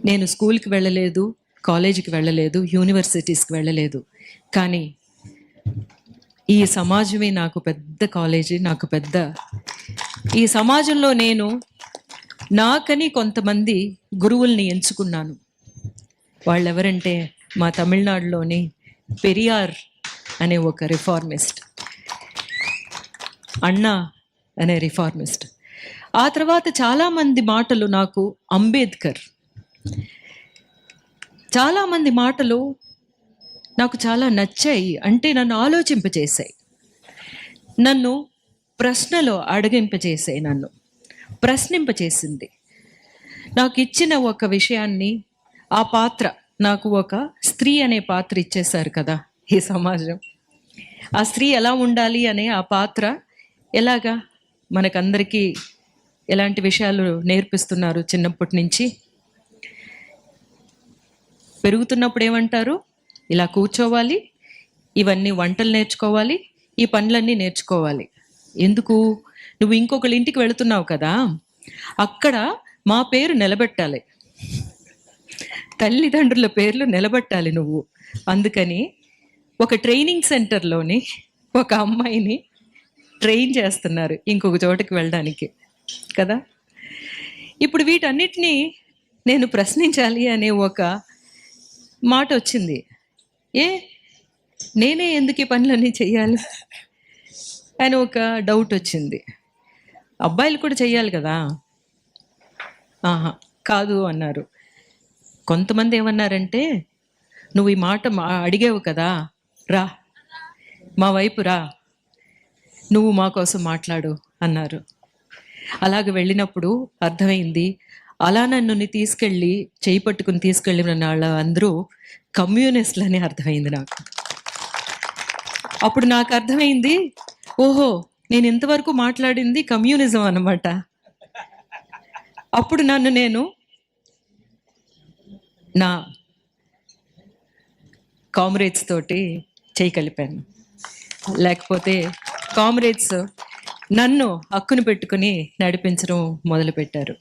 నేను స్కూల్కి వెళ్ళలేదు, కాలేజీకి వెళ్ళలేదు, యూనివర్సిటీస్కి వెళ్ళలేదు. కానీ ఈ సమాజమే నాకు పెద్ద కాలేజీ, నాకు పెద్ద ఈ సమాజంలో నేను నాకని కొంతమంది గురువుల్ని ఎంచుకున్నాను. వాళ్ళెవరంటే మా తమిళనాడులోని పెరియార్ అనే ఒక రిఫార్మిస్ట్, అన్నా అనే రిఫార్మిస్ట్. ఆ తర్వాత చాలామంది మాటలు నాకు అంబేద్కర్, చాలామంది మాటలు నాకు చాలా నచ్చాయి. అంటే నన్ను ఆలోచింపజేశాయి, నన్ను ప్రశ్నలో అడగింపజేసాయి, నన్ను ప్రశ్నింపజేసింది. నాకు ఇచ్చిన ఒక విషయాన్ని, ఆ పాత్ర, నాకు ఒక స్త్రీ అనే పాత్ర ఇచ్చేశారు కదా ఈ సమాజం. ఆ స్త్రీ ఎలా ఉండాలి అనే ఆ పాత్ర ఎలాగా మనకందరికీ ఎలాంటి విషయాలు నేర్పిస్తున్నారు చిన్నప్పటి నుంచి. పెరుగుతున్నప్పుడు ఏమంటారు, ఇలా కూర్చోవాలి, ఇవన్నీ వంటలు నేర్చుకోవాలి, ఈ పనులన్నీ నేర్చుకోవాలి. ఎందుకు? నువ్వు ఇంకొకళ్ళ ఇంటికి వెళుతున్నావు కదా, అక్కడ మా పేరు నిలబెట్టాలి, తల్లిదండ్రుల పేర్లు నిలబెట్టాలి నువ్వు. అందుకని ఒక ట్రైనింగ్ సెంటర్లోని ఒక అమ్మాయిని ట్రైన్ చేస్తున్నారు ఇంకొక చోటకి వెళ్ళడానికి కదా. ఇప్పుడు వీటన్నిటినీ నేను ప్రశ్నించాలి అనే ఒక మాట వచ్చింది. నేనే ఎందుకు ఈ పనులన్నీ చెయ్యాలి అని ఒక డౌట్ వచ్చింది. అబ్బాయిలు కూడా చెయ్యాలి కదా. కాదు అన్నారు. కొంతమంది ఏమన్నారంటే, నువ్వు ఈ మాట అడిగావు కదా, రా మా వైపు రా, నువ్వు మా కోసం మాట్లాడు అన్నారు. అలాగ వెళ్ళినప్పుడు అర్థమైంది, అలా నన్ను తీసుకెళ్ళి చేయి పట్టుకుని తీసుకెళ్ళి వాళ్ళ అందరూ కమ్యూనిస్టులని అర్థమైంది నాకు. అప్పుడు నాకు అర్థమైంది, ఓహో నేను ఇంతవరకు మాట్లాడింది కమ్యూనిజం అన్నమాట. అప్పుడు నన్ను నేను నా కామ్రేడ్స్ తోటి చేయి కలిపాను. లేకపోతే కామ్రేడ్స్ నన్ను హక్కును పెట్టుకుని నడిపించడం మొదలుపెట్టారు.